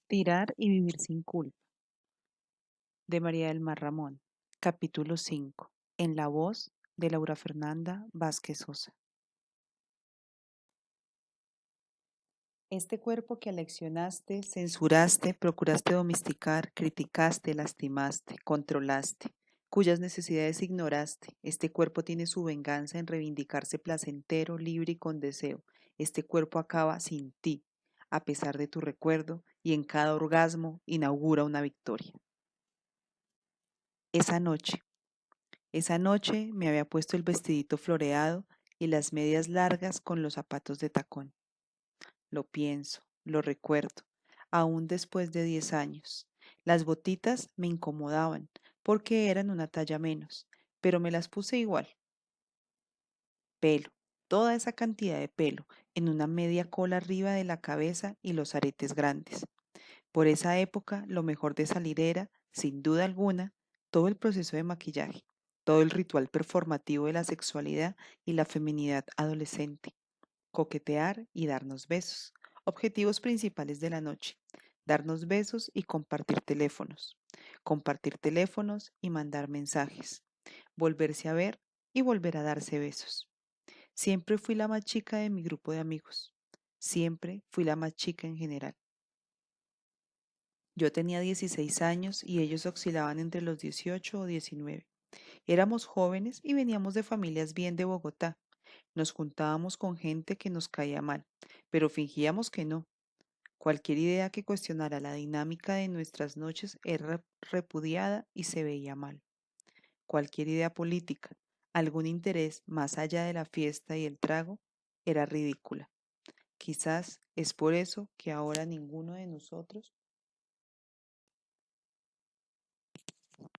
Tirar y vivir sin culpa, de María del Mar Ramón. Capítulo 5. En la voz de Laura Fernanda Vázquez Sosa. Este cuerpo que aleccionaste, censuraste, procuraste domesticar, criticaste, lastimaste, controlaste, cuyas necesidades ignoraste, este cuerpo tiene su venganza en reivindicarse placentero, libre y con deseo. Este cuerpo acaba sin ti, a pesar de tu recuerdo, y en cada orgasmo inaugura una victoria. Esa noche, Esa noche me había puesto el vestidito floreado y las medias largas con los zapatos de tacón. Lo pienso, lo recuerdo, aún después de 10 años. Las botitas me incomodaban porque eran una talla menos, pero me las puse igual. Pelo, toda esa cantidad de pelo en una media cola arriba de la cabeza y los aretes grandes. Por esa época, lo mejor de salir era, sin duda alguna, todo el proceso de maquillaje, todo el ritual performativo de la sexualidad y la feminidad adolescente, coquetear y darnos besos, objetivos principales de la noche, darnos besos y compartir teléfonos y mandar mensajes, volverse a ver y volver a darse besos. Siempre fui la más chica de mi grupo de amigos, siempre fui la más chica en general. Yo tenía 16 años y ellos oscilaban entre los 18 o 19. Éramos jóvenes y veníamos de familias bien de Bogotá. Nos juntábamos con gente que nos caía mal, pero fingíamos que no. Cualquier idea que cuestionara la dinámica de nuestras noches era repudiada y se veía mal. Cualquier idea política, algún interés más allá de la fiesta y el trago, era ridícula. Quizás es por eso que ahora ninguno de nosotros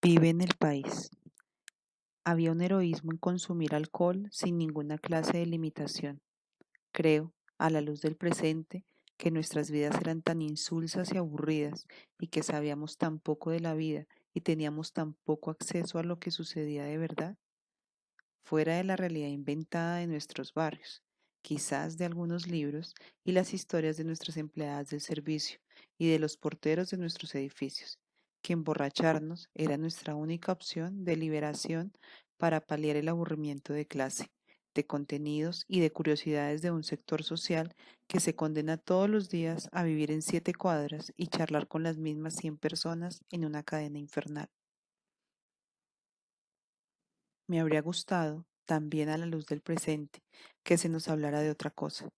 vive en el país. Había un heroísmo en consumir alcohol sin ninguna clase de limitación. Creo, a la luz del presente, que nuestras vidas eran tan insulsas y aburridas y que sabíamos tan poco de la vida y teníamos tan poco acceso a lo que sucedía de verdad, fuera de la realidad inventada de nuestros barrios, quizás de algunos libros y las historias de nuestras empleadas del servicio y de los porteros de nuestros edificios, que emborracharnos era nuestra única opción de liberación para paliar el aburrimiento de clase, de contenidos y de curiosidades de un sector social que se condena todos los días a vivir en 7 cuadras y charlar con las mismas 100 personas en una cadena infernal. Me habría gustado, también a la luz del presente, que se nos hablara de otra cosa,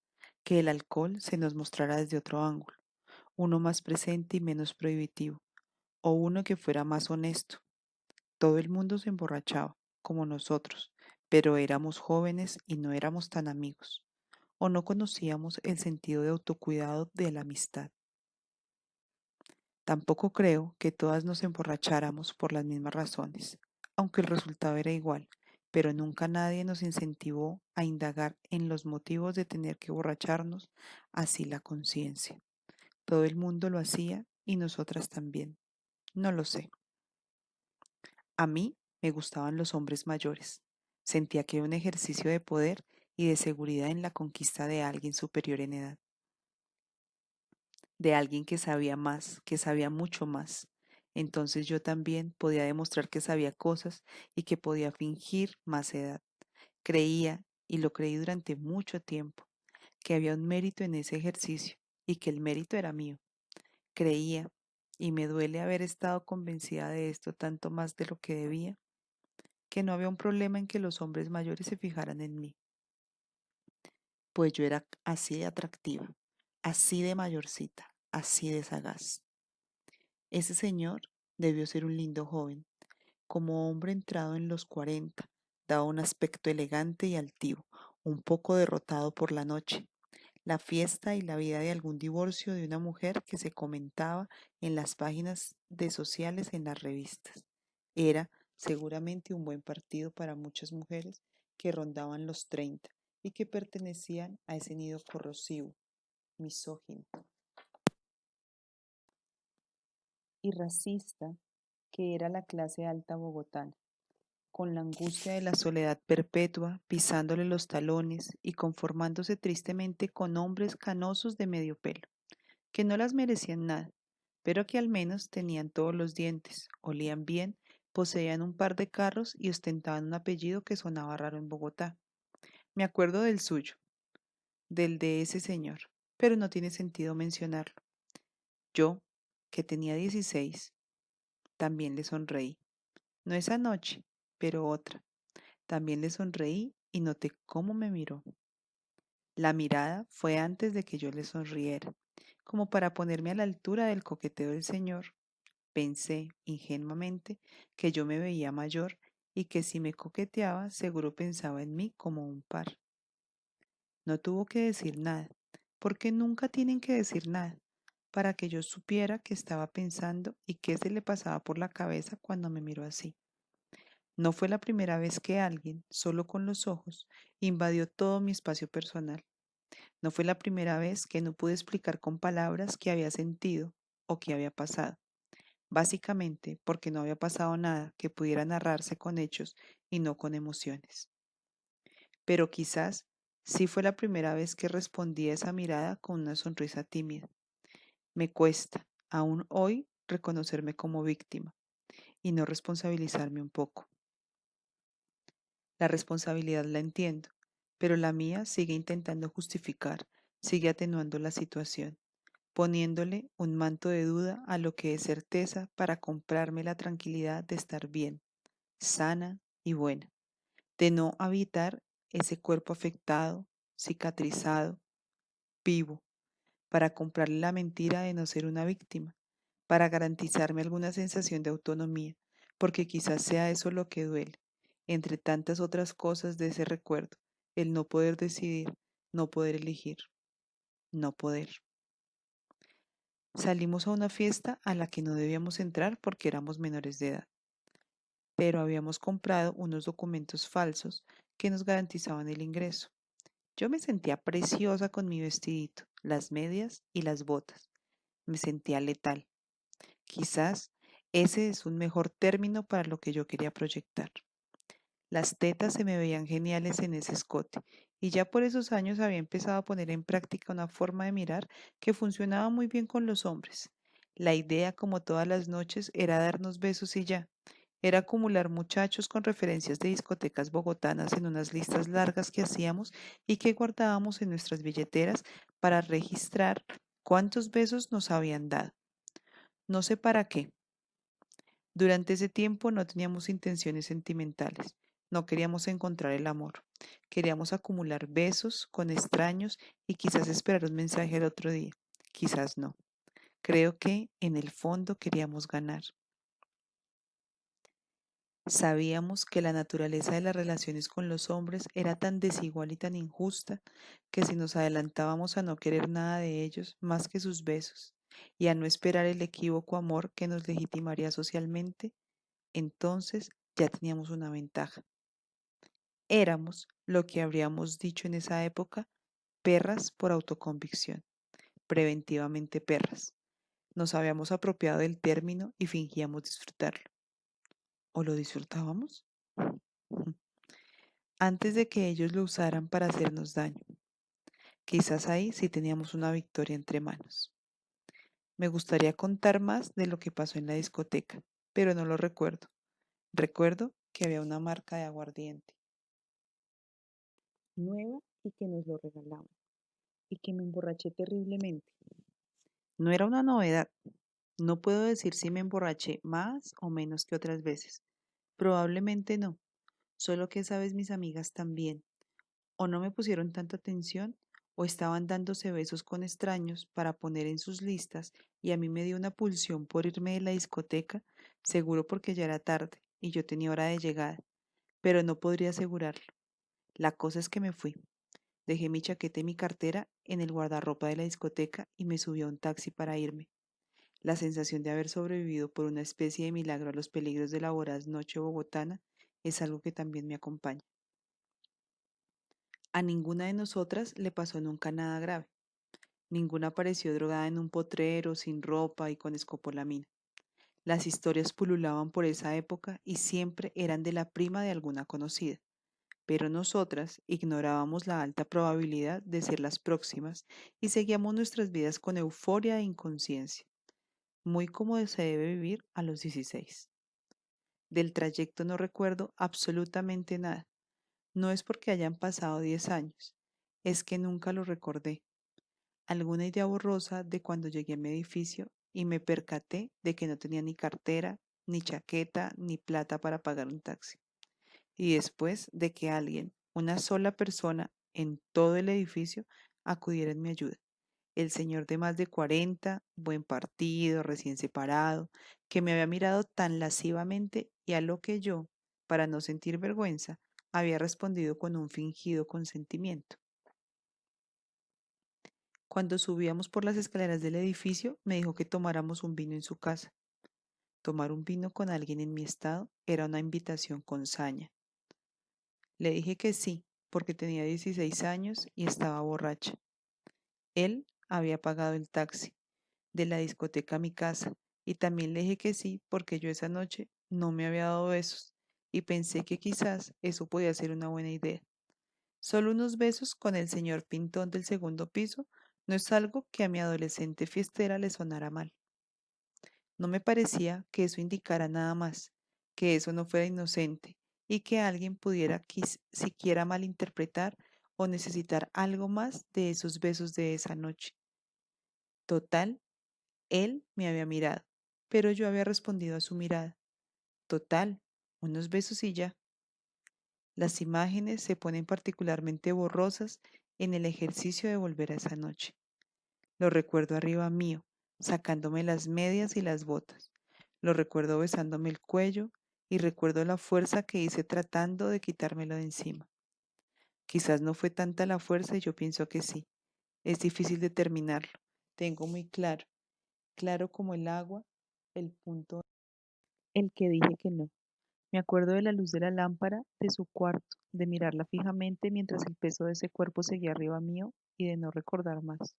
que el alcohol se nos mostrara desde otro ángulo, uno más presente y menos prohibitivo, o uno que fuera más honesto. Todo el mundo se emborrachaba, como nosotros, pero éramos jóvenes y no éramos tan amigos, o no conocíamos el sentido de autocuidado de la amistad. Tampoco creo que todas nos emborracháramos por las mismas razones, aunque el resultado era igual, pero nunca nadie nos incentivó a indagar en los motivos de tener que borracharnos, así la conciencia. Todo el mundo lo hacía y nosotras también. No lo sé. A mí me gustaban los hombres mayores. Sentía que era un ejercicio de poder y de seguridad en la conquista de alguien superior en edad, de alguien que sabía más, que sabía mucho más. Entonces yo también podía demostrar que sabía cosas y que podía fingir más edad. Creía, y lo creí durante mucho tiempo, que había un mérito en ese ejercicio y que el mérito era mío. Creía, y me duele haber estado convencida de esto tanto más de lo que debía, que no había un problema en que los hombres mayores se fijaran en mí, pues yo era así de atractiva, así de mayorcita, así de sagaz. Ese señor debió ser un lindo joven. Como hombre entrado en los 40, daba un aspecto elegante y altivo, un poco derrotado por la noche, la fiesta y la vida de algún divorcio de una mujer que se comentaba en las páginas de sociales en las revistas. Era seguramente un buen partido para muchas mujeres que rondaban los 30 y que pertenecían a ese nido corrosivo, misógino y racista que era la clase alta bogotana, con la angustia de la soledad perpetua pisándole los talones y conformándose tristemente con hombres canosos de medio pelo, que no las merecían nada, pero que al menos tenían todos los dientes, olían bien, poseían un par de carros y ostentaban un apellido que sonaba raro en Bogotá. Me acuerdo del suyo, del de ese señor, pero no tiene sentido mencionarlo. Yo, que tenía 16, también le sonreí. No esa noche, pero otra. También le sonreí y noté cómo me miró. La mirada fue antes de que yo le sonriera, como para ponerme a la altura del coqueteo del señor. Pensé, ingenuamente, que yo me veía mayor y que si me coqueteaba, seguro pensaba en mí como un par. No tuvo que decir nada, porque nunca tienen que decir nada, para que yo supiera qué estaba pensando y qué se le pasaba por la cabeza cuando me miró así. No fue la primera vez que alguien, solo con los ojos, invadió todo mi espacio personal. No fue la primera vez que no pude explicar con palabras qué había sentido o qué había pasado, básicamente porque no había pasado nada que pudiera narrarse con hechos y no con emociones. Pero quizás sí fue la primera vez que respondí a esa mirada con una sonrisa tímida. Me cuesta, aún hoy, reconocerme como víctima y no responsabilizarme un poco. La responsabilidad la entiendo, pero la mía sigue intentando justificar, sigue atenuando la situación, poniéndole un manto de duda a lo que es certeza para comprarme la tranquilidad de estar bien, sana y buena, de no habitar ese cuerpo afectado, cicatrizado, vivo, para comprarle la mentira de no ser una víctima, para garantizarme alguna sensación de autonomía, porque quizás sea eso lo que duele, entre tantas otras cosas de ese recuerdo, el no poder decidir, no poder elegir, no poder. Salimos a una fiesta a la que no debíamos entrar porque éramos menores de edad, pero habíamos comprado unos documentos falsos que nos garantizaban el ingreso. Yo me sentía preciosa con mi vestidito, las medias y las botas. Me sentía letal. Quizás ese es un mejor término para lo que yo quería proyectar. Las tetas se me veían geniales en ese escote, y ya por esos años había empezado a poner en práctica una forma de mirar que funcionaba muy bien con los hombres. La idea, como todas las noches, era darnos besos y ya. Era acumular muchachos con referencias de discotecas bogotanas en unas listas largas que hacíamos y que guardábamos en nuestras billeteras para registrar cuántos besos nos habían dado. No sé para qué. Durante ese tiempo no teníamos intenciones sentimentales, no queríamos encontrar el amor, queríamos acumular besos con extraños y quizás esperar un mensaje al otro día, quizás no. Creo que en el fondo queríamos ganar. Sabíamos que la naturaleza de las relaciones con los hombres era tan desigual y tan injusta que si nos adelantábamos a no querer nada de ellos más que sus besos y a no esperar el equívoco amor que nos legitimaría socialmente, entonces ya teníamos una ventaja. Éramos, lo que habríamos dicho en esa época, perras por autoconvicción, preventivamente perras. Nos habíamos apropiado del término y fingíamos disfrutarlo. ¿O lo disfrutábamos? Antes de que ellos lo usaran para hacernos daño. Quizás ahí sí teníamos una victoria entre manos. Me gustaría contar más de lo que pasó en la discoteca, pero no lo recuerdo. Recuerdo que había una marca de aguardiente nueva y que nos lo regalaban, y que me emborraché terriblemente. No era una novedad. No puedo decir si me emborraché más o menos que otras veces. Probablemente no, solo que esa vez mis amigas también. O no me pusieron tanta atención, o estaban dándose besos con extraños para poner en sus listas, y a mí me dio una pulsión por irme de la discoteca, seguro porque ya era tarde y yo tenía hora de llegada, pero no podría asegurarlo. La cosa es que me fui. Dejé mi chaqueta y mi cartera en el guardarropa de la discoteca y me subí a un taxi para irme. La sensación de haber sobrevivido por una especie de milagro a los peligros de la voraz noche bogotana es algo que también me acompaña. A ninguna de nosotras le pasó nunca nada grave. Ninguna apareció drogada en un potrero, sin ropa y con escopolamina. Las historias pululaban por esa época y siempre eran de la prima de alguna conocida. Pero nosotras ignorábamos la alta probabilidad de ser las próximas y seguíamos nuestras vidas con euforia e inconsciencia. muy como se debe vivir a los 16. Del trayecto no recuerdo absolutamente nada. No es porque hayan pasado 10 años, es que nunca lo recordé. Alguna idea borrosa de cuando llegué a mi edificio y me percaté de que no tenía ni cartera, ni chaqueta, ni plata para pagar un taxi. Y después de que alguien, una sola persona en todo el edificio, acudiera en mi ayuda. El señor de más de 40, buen partido, recién separado, que me había mirado tan lascivamente y a lo que yo, para no sentir vergüenza, había respondido con un fingido consentimiento. Cuando subíamos por las escaleras del edificio, me dijo que tomáramos un vino en su casa. Tomar un vino con alguien en mi estado era una invitación con saña. Le dije que sí, porque tenía 16 años y estaba borracha. Él había pagado el taxi de la discoteca a mi casa y también le dije que sí porque yo esa noche no me había dado besos y pensé que quizás eso podía ser una buena idea. Solo unos besos con el señor Pintón del segundo piso no es algo que a mi adolescente fiestera le sonara mal. No me parecía que eso indicara nada más, que eso no fuera inocente y que alguien pudiera siquiera malinterpretar o necesitar algo más de esos besos de esa noche. Total, él me había mirado, pero yo había respondido a su mirada. Total, unos besos y ya. Las imágenes se ponen particularmente borrosas en el ejercicio de volver a esa noche. Lo recuerdo arriba mío, sacándome las medias y las botas. Lo recuerdo besándome el cuello y recuerdo la fuerza que hice tratando de quitármelo de encima. Quizás no fue tanta la fuerza y yo pienso que sí. Es difícil determinarlo. Tengo muy claro, claro como el agua, el punto, el que dije que no. Me acuerdo de la luz de la lámpara de su cuarto, de mirarla fijamente mientras el peso de ese cuerpo seguía arriba mío y de no recordar más.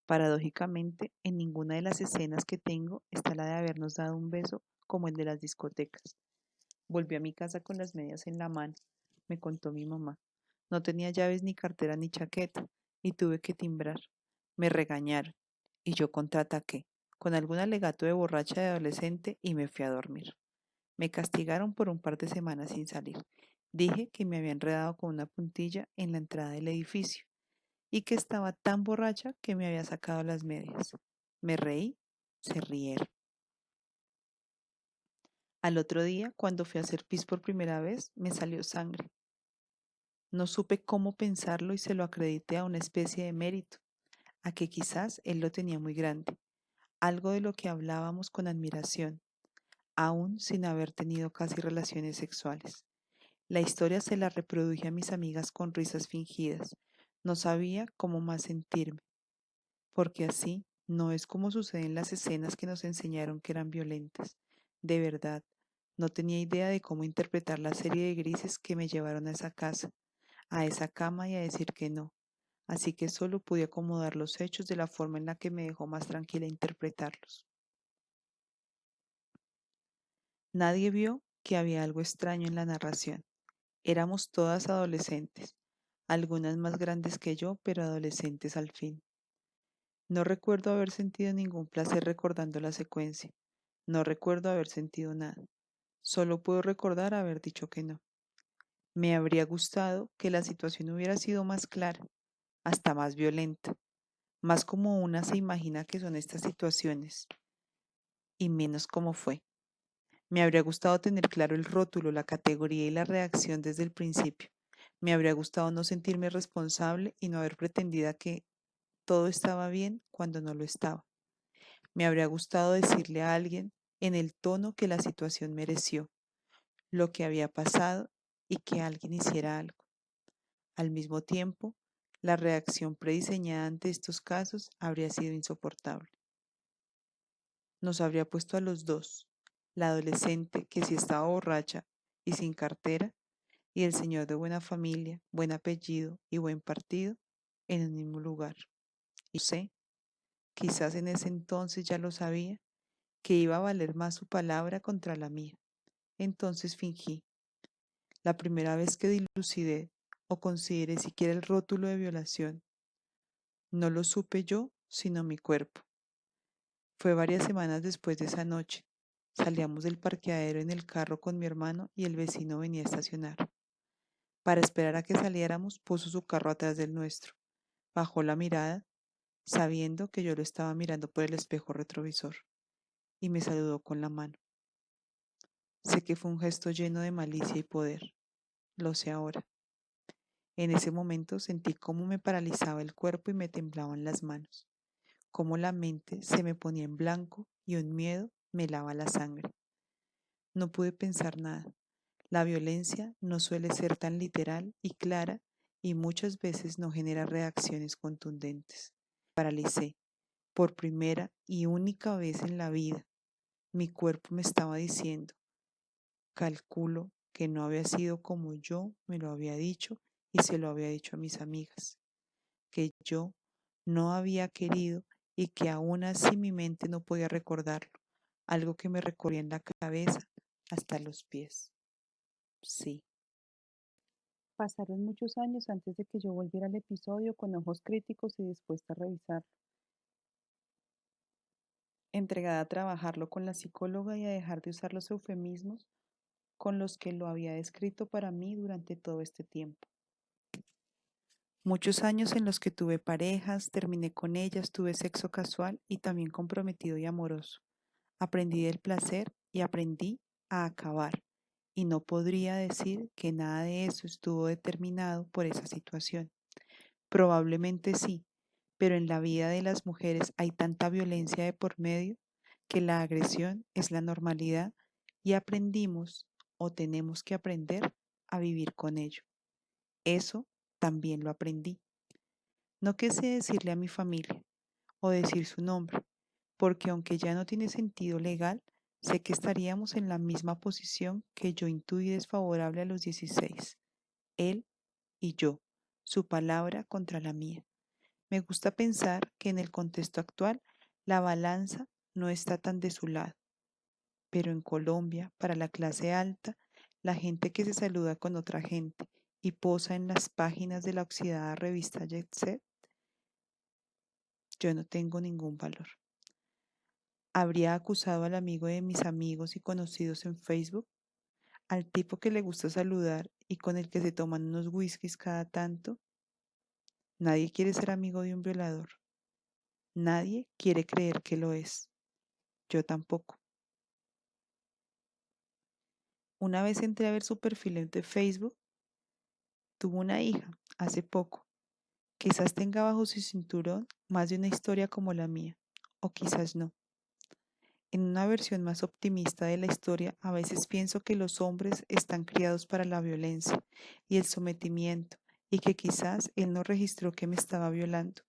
Paradójicamente, en ninguna de las escenas que tengo está la de habernos dado un beso como el de las discotecas. Volví a mi casa con las medias en la mano, me contó mi mamá. No tenía llaves ni cartera ni chaqueta y tuve que timbrar. Me regañaron y yo contraataqué con algún alegato de borracha de adolescente y me fui a dormir. Me castigaron por un par de semanas sin salir. Dije que me había enredado con una puntilla en la entrada del edificio y que estaba tan borracha que me había sacado las medias. Me reí, se rieron. Al otro día, cuando fui a hacer pis por primera vez, me salió sangre. No supe cómo pensarlo y se lo acredité a una especie de mérito, a que quizás él lo tenía muy grande, algo de lo que hablábamos con admiración, aún sin haber tenido casi relaciones sexuales. La historia se la reproduje a mis amigas con risas fingidas. No sabía cómo más sentirme, porque así no es como sucede en las escenas que nos enseñaron que eran violentas. De verdad, no tenía idea de cómo interpretar la serie de grises que me llevaron a esa casa, a esa cama y a decir que no. Así que solo pude acomodar los hechos de la forma en la que me dejó más tranquila interpretarlos. Nadie vio que había algo extraño en la narración. Éramos todas adolescentes, algunas más grandes que yo, pero adolescentes al fin. No recuerdo haber sentido ningún placer recordando la secuencia. No recuerdo haber sentido nada. Solo puedo recordar haber dicho que no. Me habría gustado que la situación hubiera sido más clara, hasta más violenta, más como una se imagina que son estas situaciones, y menos como fue. Me habría gustado tener claro el rótulo, la categoría y la reacción desde el principio. Me habría gustado no sentirme responsable y no haber pretendido que todo estaba bien cuando no lo estaba. Me habría gustado decirle a alguien en el tono que la situación mereció, lo que había pasado y que alguien hiciera algo. Al mismo tiempo, la reacción prediseñada ante estos casos habría sido insoportable. Nos habría puesto a los dos, la adolescente que si estaba borracha y sin cartera, y el señor de buena familia, buen apellido y buen partido, en el mismo lugar. Y sé, quizás en ese entonces ya lo sabía, que iba a valer más su palabra contra la mía. Entonces fingí. La primera vez que dilucidé o consideré siquiera el rótulo de violación, no lo supe yo, sino mi cuerpo. Fue varias semanas después de esa noche. Salíamos del parqueadero en el carro con mi hermano y el vecino venía a estacionar. Para esperar a que saliéramos, puso su carro atrás del nuestro. Bajó la mirada, sabiendo que yo lo estaba mirando por el espejo retrovisor, y me saludó con la mano. Sé que fue un gesto lleno de malicia y poder. Lo sé ahora. En ese momento sentí cómo me paralizaba el cuerpo y me temblaban las manos, cómo la mente se me ponía en blanco y un miedo me helaba la sangre. No pude pensar nada. La violencia no suele ser tan literal y clara y muchas veces no genera reacciones contundentes. Paralicé. Por primera y única vez en la vida, mi cuerpo me estaba diciendo, calculo que no había sido como yo me lo había dicho y se lo había dicho a mis amigas, que yo no había querido y que aún así mi mente no podía recordarlo, algo que me recorría en la cabeza hasta los pies. Sí. Pasaron muchos años antes de que yo volviera al episodio con ojos críticos y dispuesta a revisarlo, entregada a trabajarlo con la psicóloga y a dejar de usar los eufemismos con los que lo había descrito para mí durante todo este tiempo. Muchos años en los que tuve parejas, terminé con ellas, tuve sexo casual y también comprometido y amoroso. Aprendí del placer y aprendí a acabar. Y no podría decir que nada de eso estuvo determinado por esa situación. Probablemente sí, pero en la vida de las mujeres hay tanta violencia de por medio que la agresión es la normalidad y aprendimos o tenemos que aprender a vivir con ello. Eso también lo aprendí. No quise decirle a mi familia o decir su nombre, porque aunque ya no tiene sentido legal, sé que estaríamos en la misma posición que yo intuí desfavorable a los 16, él y yo, su palabra contra la mía. Me gusta pensar que en el contexto actual la balanza no está tan de su lado, pero en Colombia, para la clase alta, la gente que se saluda con otra gente y posa en las páginas de la oxidada revista Jet Set, yo no tengo ningún valor. Habría acusado al amigo de mis amigos y conocidos en Facebook, al tipo que le gusta saludar y con el que se toman unos whiskies cada tanto. Nadie quiere ser amigo de un violador. Nadie quiere creer que lo es. Yo tampoco. Una vez entré a ver su perfil de Facebook, tuvo una hija, hace poco. Quizás tenga bajo su cinturón más de una historia como la mía, o quizás no. En una versión más optimista de la historia, a veces pienso que los hombres están criados para la violencia y el sometimiento, y que quizás él no registró que me estaba violando,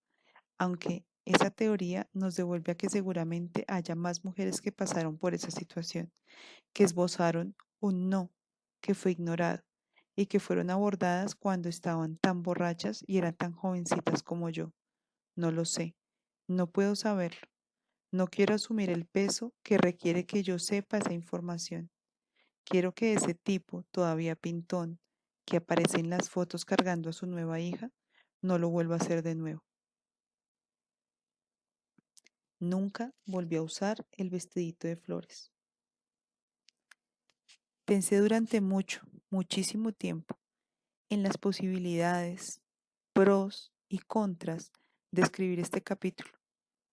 aunque esa teoría nos devuelve a que seguramente haya más mujeres que pasaron por esa situación, que esbozaron un no, que fue ignorado, y que fueron abordadas cuando estaban tan borrachas y eran tan jovencitas como yo. No lo sé, no puedo saberlo. No quiero asumir el peso que requiere que yo sepa esa información. Quiero que ese tipo, todavía pintón, que aparece en las fotos cargando a su nueva hija, no lo vuelva a hacer de nuevo. Nunca volvió a usar el vestidito de flores. Pensé durante muchísimo tiempo, en las posibilidades, pros y contras de escribir este capítulo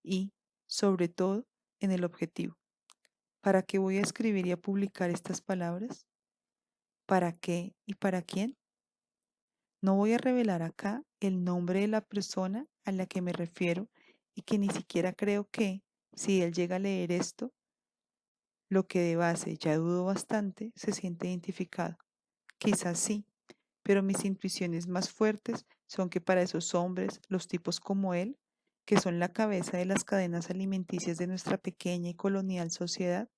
y, sobre todo, en el objetivo. ¿Para qué voy a escribir y a publicar estas palabras? ¿Para qué y para quién? No voy a revelar acá el nombre de la persona a la que me refiero y que ni siquiera creo que, si él llega a leer esto, lo que de base ya dudo bastante, se siente identificado. Quizás sí, pero mis intuiciones más fuertes son que para esos hombres, los tipos como él, que son la cabeza de las cadenas alimenticias de nuestra pequeña y colonial sociedad,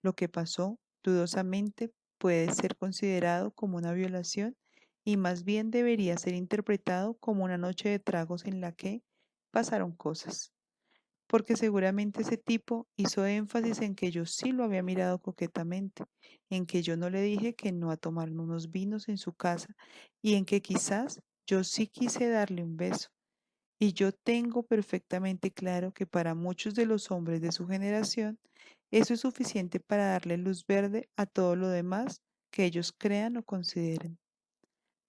lo que pasó, dudosamente, puede ser considerado como una violación y más bien debería ser interpretado como una noche de tragos en la que pasaron cosas. Porque seguramente ese tipo hizo énfasis en que yo sí lo había mirado coquetamente, en que yo no le dije que no a tomar unos vinos en su casa y en que quizás yo sí quise darle un beso, Y yo tengo perfectamente claro que para muchos de los hombres de su generación, eso es suficiente para darle luz verde a todo lo demás que ellos crean o consideren.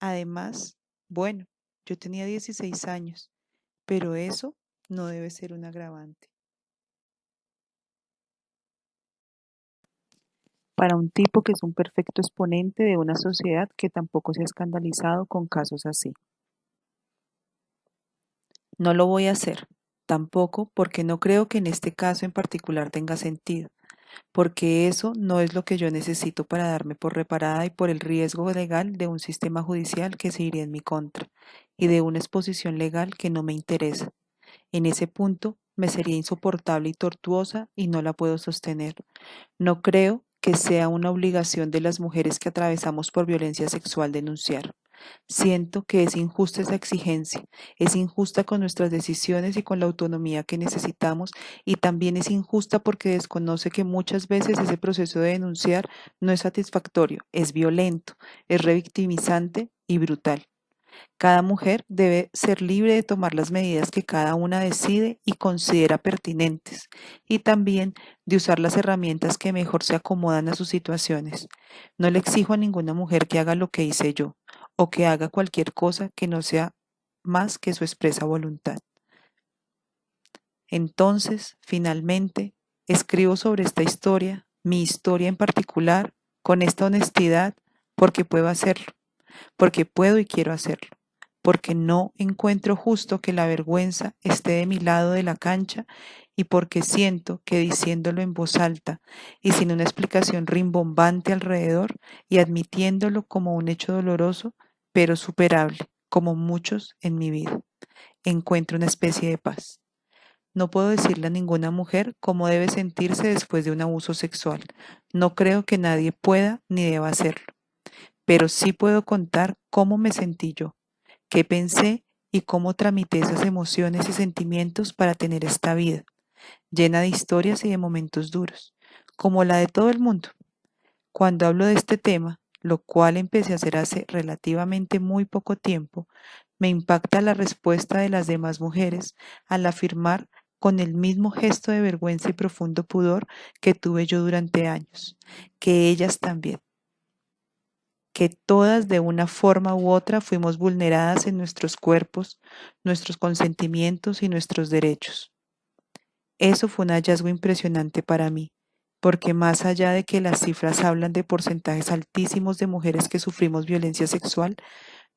Además, bueno, yo tenía 16 años, pero eso no debe ser un agravante. Para un tipo que es un perfecto exponente de una sociedad que tampoco se ha escandalizado con casos así. No lo voy a hacer, tampoco porque no creo que en este caso en particular tenga sentido, porque eso no es lo que yo necesito para darme por reparada y por el riesgo legal de un sistema judicial que se iría en mi contra y de una exposición legal que no me interesa. En ese punto me sería insoportable y tortuosa y no la puedo sostener. No creo que sea una obligación de las mujeres que atravesamos por violencia sexual denunciar. Siento que es injusta esa exigencia, es injusta con nuestras decisiones y con la autonomía que necesitamos y también es injusta porque desconoce que muchas veces ese proceso de denunciar no es satisfactorio, es violento, es revictimizante y brutal. Cada mujer debe ser libre de tomar las medidas que cada una decide y considera pertinentes, y también de usar las herramientas que mejor se acomodan a sus situaciones. No le exijo a ninguna mujer que haga lo que hice yo, o que haga cualquier cosa que no sea más que su expresa voluntad. Entonces, finalmente, escribo sobre esta historia, mi historia en particular, con esta honestidad, porque puedo hacerlo, porque puedo y quiero hacerlo, porque no encuentro justo que la vergüenza esté de mi lado de la cancha y porque siento que diciéndolo en voz alta y sin una explicación rimbombante alrededor y admitiéndolo como un hecho doloroso, pero superable, como muchos en mi vida, encuentro una especie de paz. No puedo decirle a ninguna mujer cómo debe sentirse después de un abuso sexual. No creo que nadie pueda ni deba hacerlo, pero sí puedo contar cómo me sentí yo, qué pensé y cómo tramité esas emociones y sentimientos para tener esta vida, llena de historias y de momentos duros, como la de todo el mundo. Cuando hablo de este tema, lo cual empecé a hacer hace relativamente muy poco tiempo, me impacta la respuesta de las demás mujeres al afirmar con el mismo gesto de vergüenza y profundo pudor que tuve yo durante años, que ellas también, que todas de una forma u otra fuimos vulneradas en nuestros cuerpos, nuestros consentimientos y nuestros derechos. Eso fue un hallazgo impresionante para mí, porque más allá de que las cifras hablan de porcentajes altísimos de mujeres que sufrimos violencia sexual,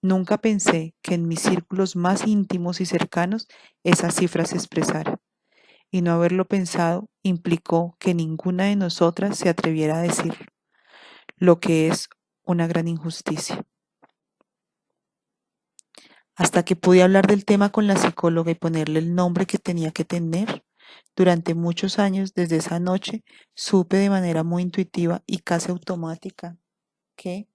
nunca pensé que en mis círculos más íntimos y cercanos esa cifra se expresara. Y no haberlo pensado implicó que ninguna de nosotras se atreviera a decirlo, lo que es una gran injusticia. Hasta que pude hablar del tema con la psicóloga y ponerle el nombre que tenía que tener, durante muchos años, desde esa noche, supe de manera muy intuitiva y casi automática que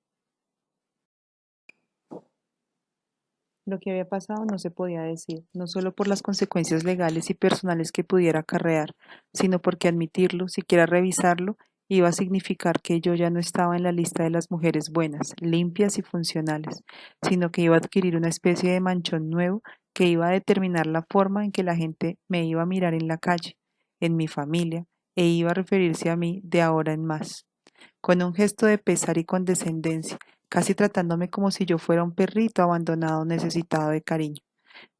lo que había pasado no se podía decir, no solo por las consecuencias legales y personales que pudiera acarrear, sino porque admitirlo, siquiera revisarlo, iba a significar que yo ya no estaba en la lista de las mujeres buenas, limpias y funcionales, sino que iba a adquirir una especie de manchón nuevo que iba a determinar la forma en que la gente me iba a mirar en la calle, en mi familia, e iba a referirse a mí de ahora en más con un gesto de pesar y condescendencia, casi tratándome como si yo fuera un perrito abandonado necesitado de cariño.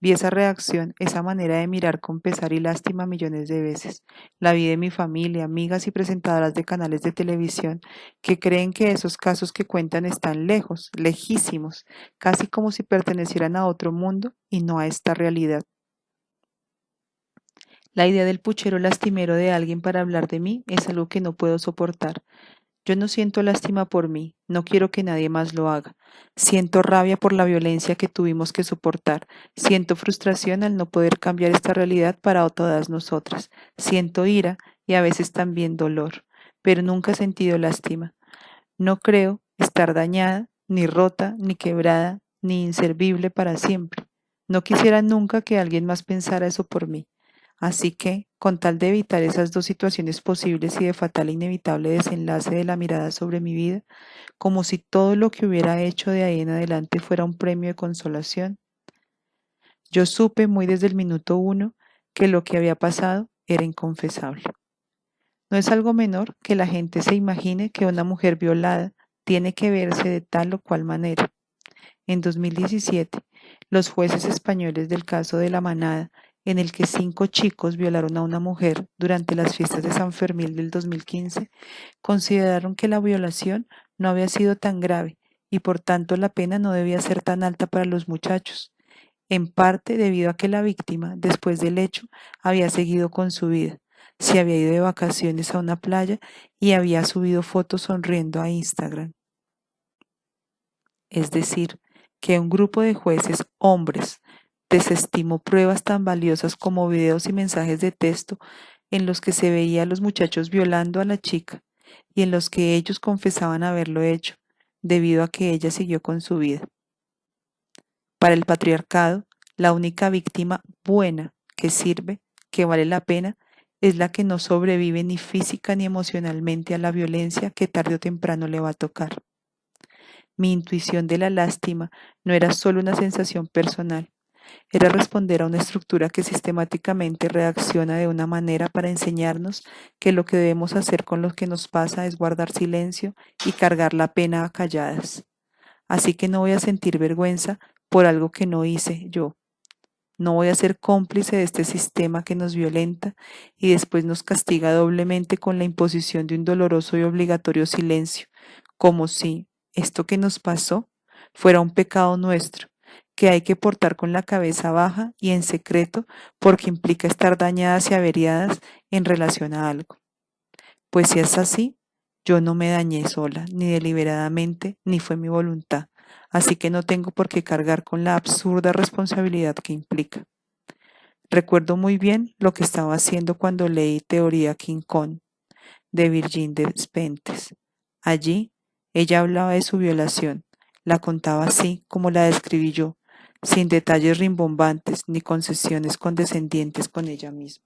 Vi esa reacción, esa manera de mirar con pesar y lástima millones de veces. La vi de mi familia, amigas y presentadoras de canales de televisión que creen que esos casos que cuentan están lejos, lejísimos, casi como si pertenecieran a otro mundo y no a esta realidad. La idea del puchero lastimero de alguien para hablar de mí es algo que no puedo soportar. Yo no siento lástima por mí, no quiero que nadie más lo haga. Siento rabia por la violencia que tuvimos que soportar. Siento frustración al no poder cambiar esta realidad para todas nosotras. Siento ira y a veces también dolor, pero nunca he sentido lástima. No creo estar dañada, ni rota, ni quebrada, ni inservible para siempre. No quisiera nunca que alguien más pensara eso por mí. Así que, con tal de evitar esas dos situaciones posibles y de fatal e inevitable desenlace de la mirada sobre mi vida, como si todo lo que hubiera hecho de ahí en adelante fuera un premio de consolación, Yo supe muy desde el minuto uno que lo que había pasado era inconfesable. No es algo menor que la gente se imagine que una mujer violada tiene que verse de tal o cual manera. En 2017, los jueces españoles del caso de La Manada, en el que 5 chicos violaron a una mujer durante las fiestas de San Fermín del 2015, consideraron que la violación no había sido tan grave y por tanto la pena no debía ser tan alta para los muchachos, en parte debido a que la víctima, después del hecho, había seguido con su vida, se había ido de vacaciones a una playa y había subido fotos sonriendo a Instagram. Es decir, que un grupo de jueces hombres desestimó pruebas tan valiosas como videos y mensajes de texto en los que se veía a los muchachos violando a la chica y en los que ellos confesaban haberlo hecho, debido a que ella siguió con su vida. Para el patriarcado, la única víctima buena que sirve, que vale la pena, es la que no sobrevive ni física ni emocionalmente a la violencia que tarde o temprano le va a tocar. Mi intuición de la lástima no era solo una sensación personal, era responder a una estructura que sistemáticamente reacciona de una manera para enseñarnos que lo que debemos hacer con lo que nos pasa es guardar silencio y cargar la pena a calladas. Así que no voy a sentir vergüenza por algo que no hice yo. No voy a ser cómplice de este sistema que nos violenta y después nos castiga doblemente con la imposición de un doloroso y obligatorio silencio, como si esto que nos pasó fuera un pecado nuestro, que hay que portar con la cabeza baja y en secreto porque implica estar dañadas y averiadas en relación a algo. Pues si es así, yo no me dañé sola, ni deliberadamente, ni fue mi voluntad, así que no tengo por qué cargar con la absurda responsabilidad que implica. Recuerdo muy bien lo que estaba haciendo cuando leí Teoría King Kong de Virginie Despentes. Allí, ella hablaba de su violación, la contaba así como la describí yo, sin detalles rimbombantes ni concesiones condescendientes con ella misma.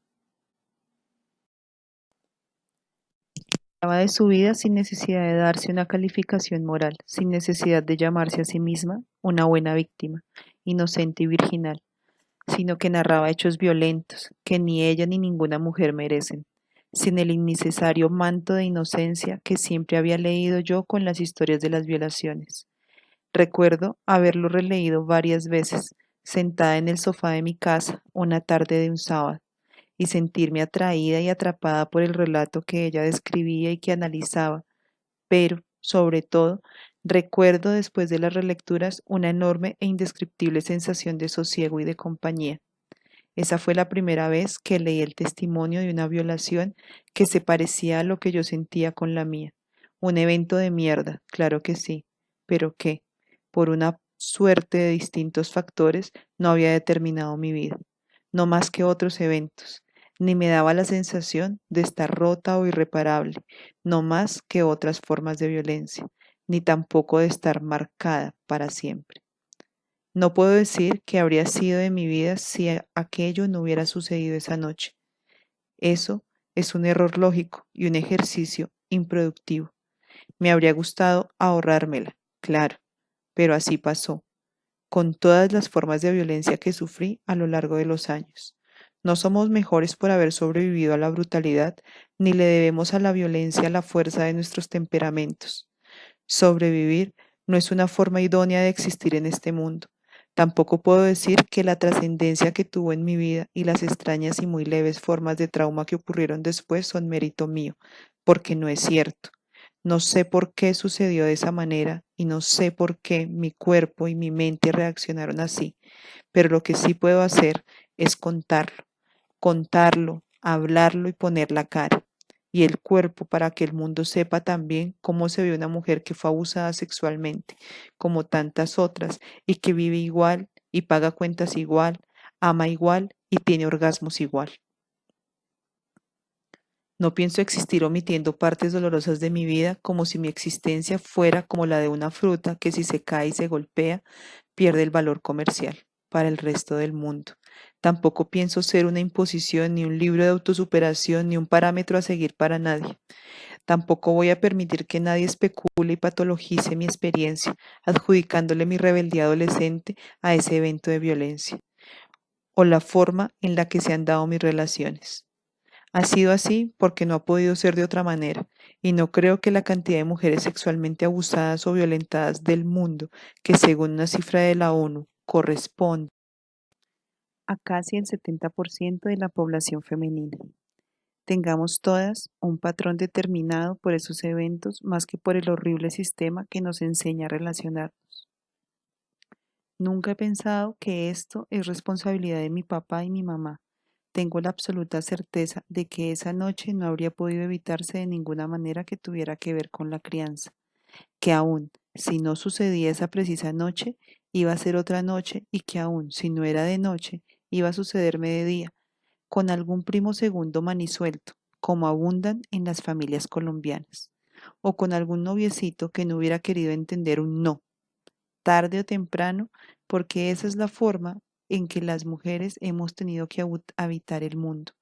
Hablaba de su vida sin necesidad de darse una calificación moral, sin necesidad de llamarse a sí misma una buena víctima, inocente y virginal, sino que narraba hechos violentos que ni ella ni ninguna mujer merecen, sin el innecesario manto de inocencia que siempre había leído yo con las historias de las violaciones. Recuerdo haberlo releído varias veces, sentada en el sofá de mi casa, una tarde de un sábado, y sentirme atraída y atrapada por el relato que ella describía y que analizaba, pero, sobre todo, recuerdo después de las relecturas una enorme e indescriptible sensación de sosiego y de compañía. Esa fue la primera vez que leí el testimonio de una violación que se parecía a lo que yo sentía con la mía. Un evento de mierda, claro que sí, pero que, por una suerte de distintos factores, no había determinado mi vida, no más que otros eventos, ni me daba la sensación de estar rota o irreparable, no más que otras formas de violencia, ni tampoco de estar marcada para siempre. No puedo decir que habría sido de mi vida si aquello no hubiera sucedido esa noche. Eso es un error lógico y un ejercicio improductivo. Me habría gustado ahorrármela, claro, pero así pasó, con todas las formas de violencia que sufrí a lo largo de los años. No somos mejores por haber sobrevivido a la brutalidad, ni le debemos a la violencia la fuerza de nuestros temperamentos. Sobrevivir no es una forma idónea de existir en este mundo. Tampoco puedo decir que la trascendencia que tuvo en mi vida y las extrañas y muy leves formas de trauma que ocurrieron después son mérito mío, porque no es cierto. No sé por qué sucedió de esa manera y no sé por qué mi cuerpo y mi mente reaccionaron así, pero lo que sí puedo hacer es contarlo, hablarlo y poner la cara y el cuerpo para que el mundo sepa también cómo se ve una mujer que fue abusada sexualmente, como tantas otras, y que vive igual y paga cuentas igual, ama igual y tiene orgasmos igual. No pienso existir omitiendo partes dolorosas de mi vida como si mi existencia fuera como la de una fruta que si se cae y se golpea pierde el valor comercial para el resto del mundo. Tampoco pienso ser una imposición, ni un libro de autosuperación, ni un parámetro a seguir para nadie. Tampoco voy a permitir que nadie especule y patologice mi experiencia, adjudicándole mi rebeldía adolescente a ese evento de violencia. o la forma en la que se han dado mis relaciones. Ha sido así porque no ha podido ser de otra manera, y no creo que la cantidad de mujeres sexualmente abusadas o violentadas del mundo, que según una cifra de la ONU corresponde a casi el 70% de la población femenina, tengamos todas un patrón determinado por esos eventos más que por el horrible sistema que nos enseña a relacionar. Nunca he pensado que esto es responsabilidad de mi papá y mi mamá. Tengo la absoluta certeza de que esa noche no habría podido evitarse de ninguna manera que tuviera que ver con la crianza, que aún si no sucedía esa precisa noche, iba a ser otra noche y que aún si no era de noche, iba a sucederme de día, con algún primo segundo manisuelto, como abundan en las familias colombianas, o con algún noviecito que no hubiera querido entender un no tarde o temprano, porque esa es la forma en que las mujeres hemos tenido que habitar el mundo.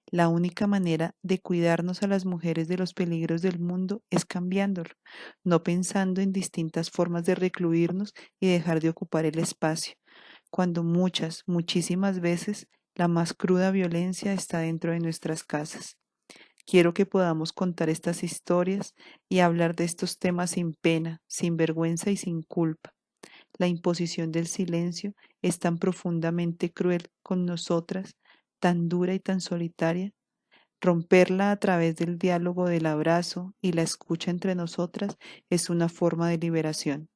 La única manera de cuidarnos a las mujeres de los peligros del mundo es cambiándolo, no pensando en distintas formas de recluirnos y dejar de ocupar el espacio, cuando muchas, muchísimas veces la más cruda violencia está dentro de nuestras casas. Quiero que podamos contar estas historias y hablar de estos temas sin pena, sin vergüenza y sin culpa. La imposición del silencio es tan profundamente cruel con nosotras, tan dura y tan solitaria. Romperla a través del diálogo, del abrazo y la escucha entre nosotras es una forma de liberación.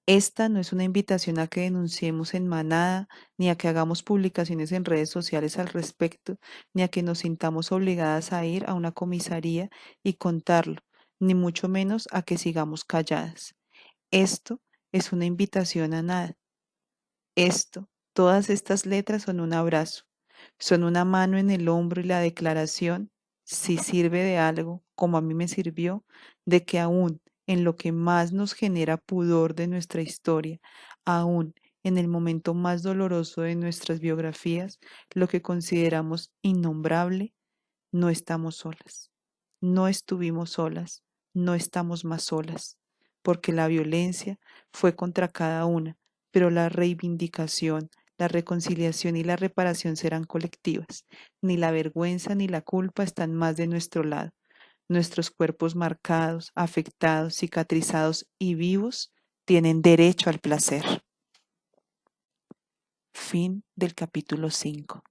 Esta no es una invitación a que denunciemos en manada, ni a que hagamos publicaciones en redes sociales al respecto, ni a que nos sintamos obligadas a ir a una comisaría y contarlo, ni mucho menos a que sigamos calladas. Esto es una invitación a nada. Todas estas letras son un abrazo, son una mano en el hombro y la declaración, si sirve de algo, como a mí me sirvió, de que aún en lo que más nos genera pudor de nuestra historia, aún en el momento más doloroso de nuestras biografías, lo que consideramos innombrable, no estamos solas, no estuvimos solas, no estamos más solas, porque la violencia fue contra cada una, pero la reivindicación, la reconciliación y la reparación serán colectivas. Ni la vergüenza ni la culpa están más de nuestro lado. Nuestros cuerpos marcados, afectados, cicatrizados y vivos tienen derecho al placer. Fin del capítulo 5.